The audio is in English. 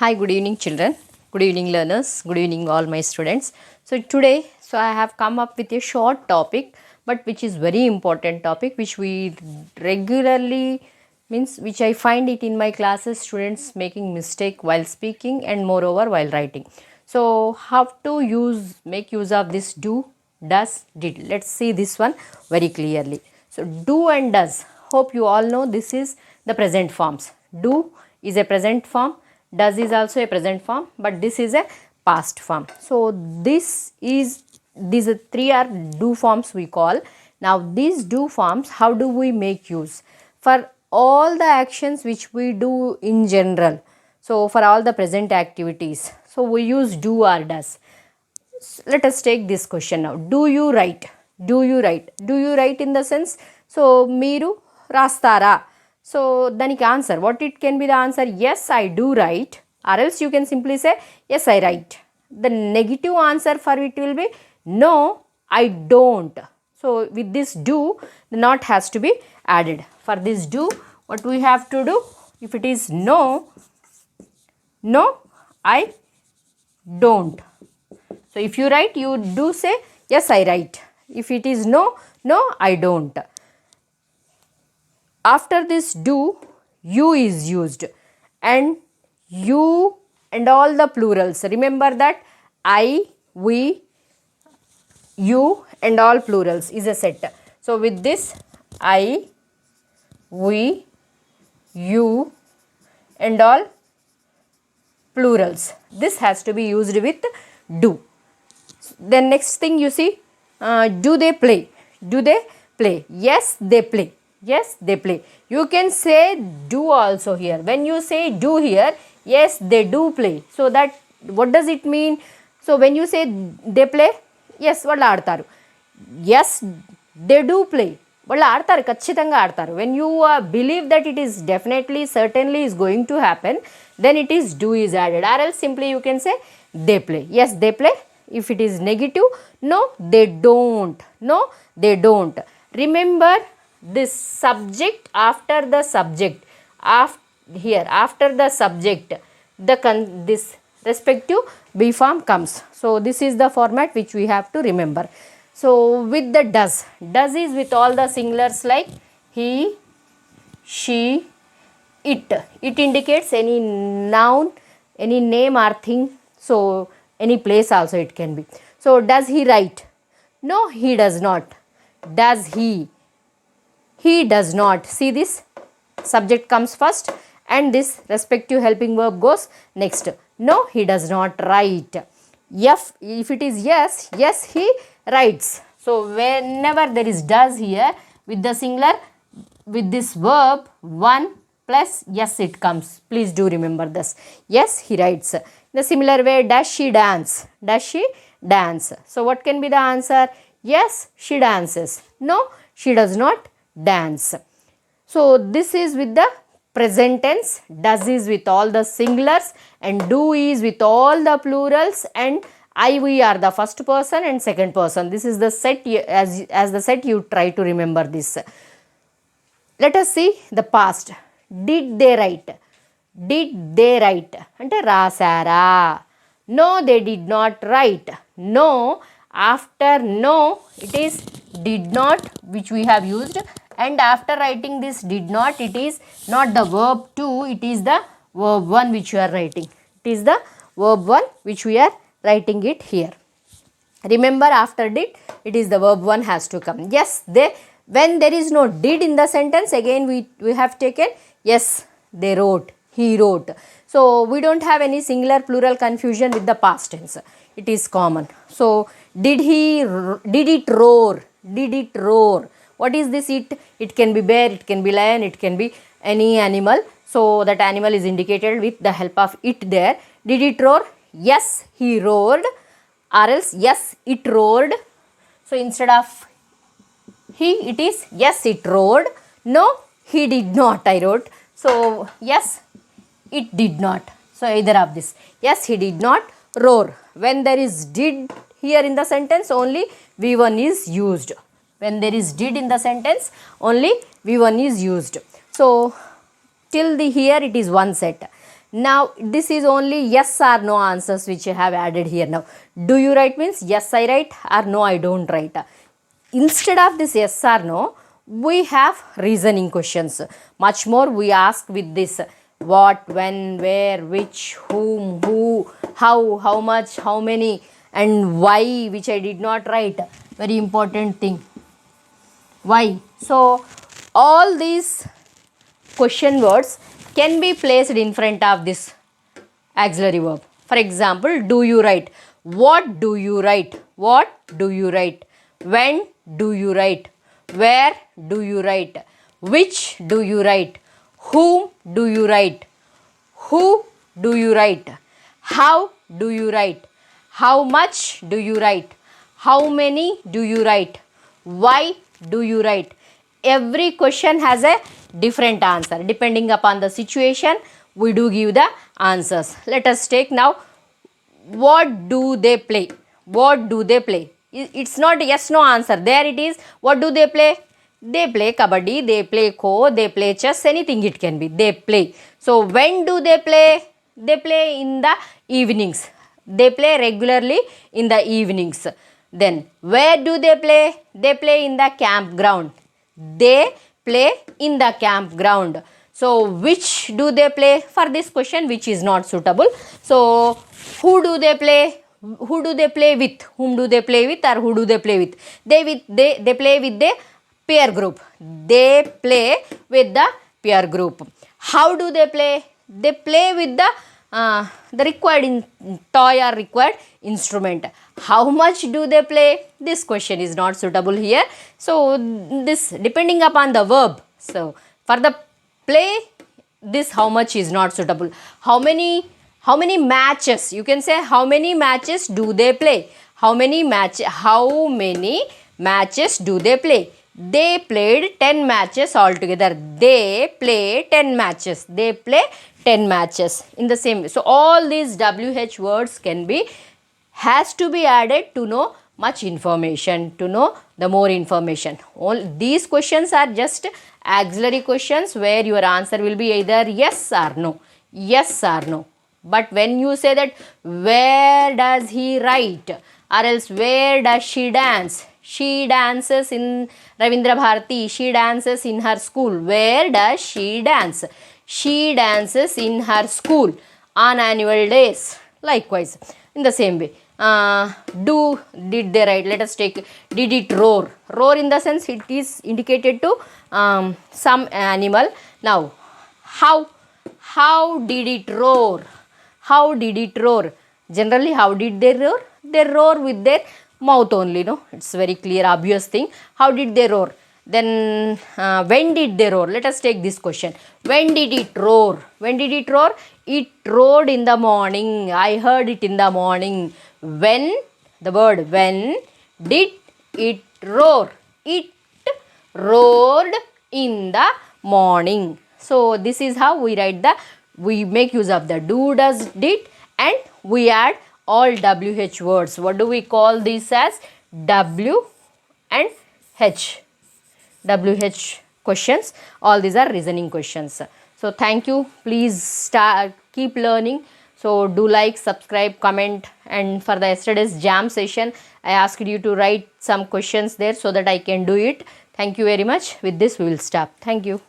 Hi, good evening children, good evening learners, good evening all my students. So today, I have come up with a short topic but which is very important topic which we regularly which I find it in my classes, students making mistake while speaking and moreover while writing. So how to make use of this do, does, did. Let's see this one very clearly. So do and does, hope you all know this is the present forms. Do is a present form, does is also a present form, but this is a past form. So these three are do forms we call. Now these do forms, how do we make use? For all the actions which we do in general, so for all the present activities, so we use do or does. Let us take this question now. Do you write? Do you write? Do you write in the sense, so మీరు రాస్తారా? So దానికి answer, what it can be the answer? Yes, I do write, or else you can simply say yes, I write. The negative answer for it will be no, I don't. So with this do, the not has to be added. For this do, what we have to do? If it is no, no, I don't. So if you write, you do say yes, I write. If it is no, no, I don't. After this do, you is used, and you and all the plurals. Remember that I, we, you and all plurals is a set. So with this I, we, you and all plurals, this has to be used with do. Then next thing you see, do they play? Do they play? Yes, they play. Yes, they play. You can say do also here. When you say do here, yes, they do play. So that, what does it mean? So when you say they play, yes, వాళ్ళు ఆడతారు. Yes, they do play. వాళ్ళు ఆడతారు, ఖచ్చితంగా ఆడతారు. When you believe that it is definitely, certainly is going to happen, then it is do is added. Or else simply you can say they play. Yes, they play. If it is negative, no, they don't. No, they don't. Remember this subject after the subject. Here after the subject, this respective be form comes. So this is the format which we have to remember. So with the does is with all the singulars like he, she, it. It indicates any noun, any name or thing. So any place also it can be. So does he write? No, he does not. Does he? He does not. See this? Subject comes first and this respective helping verb goes next. No, he does not write. If it is yes, yes, he writes. So whenever there is does here with the singular, with this verb, one plus yes it comes. Please do remember this. Yes, he writes. The similar way, does she dance? Does she dance? So what can be the answer? Yes, she dances. No, she does not dance. So this is with the present tense. Does is with all the singulars and do is with all the plurals, and I, we are the first person and second person. This is the set. As the set, you try to remember this. Let us see the past. Did they write? Did they write? Ante rasara. No, they did not write. No, after no, it is did not, which we have used, and after writing this did not, it is not the verb 2, it is the verb 1 which you are writing. It is the verb 1 which we are writing it here. Remember, after did, it is the verb 1 has to come. Yes, when there is no did in the sentence, again we have taken yes, they wrote, he wrote. So we don't have any singular plural confusion with the past tense. It is common. So did it roar? Did it roar? What is this it? It can be bear, it can be lion, it can be any animal. So that animal is indicated with the help of it there. Did it roar? Yes, he roared. Or else yes, it roared. So instead of he, it is yes, it roared. No, he did not, I wrote. So yes, it did not. So either of this. Yes, he did not roar. When there is did here in the sentence, only V1 is used. When there is did in the sentence, only V1 is used. So till the here it is one set. Now this is only yes or no answers which I have added here. Now do you write means yes I write or no I don't write. Instead of this yes or no, we have reasoning questions. Much more we ask with this what, when, where, which, whom, who, how much, how many, and why, which I did not write. Very important thing. Why? So all these question words can be placed in front of this auxiliary verb. For example, do you write? What do you write? What do you write? When do you write? Where do you write? Which do you write? Whom do you write? Who do you write? How do you write? How much do you write? How many do you write? Why do you write? Every question has a different answer. Depending upon the situation, we do give the answers. Let us take now, what do they play? What do they play? It's not yes no answer. There it is. What do they play? They play kabaddi, they play kho, they play chess, anything it can be. They play. So when do they play? They play in the evenings. They play regularly in the evenings. Then where do they play? They play in the campground. They play in the campground. So which do they play? For this question which is not suitable. So who do they play? Who do they play with? Whom do they play with, or who do they play with? They play with the peer group. They play with the peer group. How do they play? They play with the required toy or required instrument. How much do they play? This question is not suitable here. So this depending upon the verb. So for the play, this how much is not suitable. How many matches? You can say how many matches do they play? How many matches do they play? They played 10 matches altogether. They play 10 matches. They play 10 matches in the same way. So all these WH words has to be added to know much information, to know the more information. All these questions are just auxiliary questions where your answer will be either yes or no. Yes or no. But when you say that where does he write, or else where does she dance? She dances in Ravindra Bharati. She dances in her school. Where does she dance? She dances in her school on annual days. Likewise, in the same way. Did they write? Let us take, did it roar? Roar in the sense it is indicated to some animal. Now, how did it roar? How did it roar? Generally, how did they roar? They roar with their mouth only, no? It's very clear, obvious thing. How did they roar? Then, when did they roar? Let us take this question. When did it roar? When did it roar? It roared in the morning. I heard it in the morning. When, the word when, did it roar? It roared in the morning. So, this is how we write we make use of the do, does, did, and we add all WH words. What do we call this as? W and H. WH questions. All these are reasoning questions. So thank you. Please keep learning. So do like, subscribe, comment, and for the yesterday's jam session, I asked you to write some questions there so that I can do it. Thank you very much. With this, we will stop. Thank you.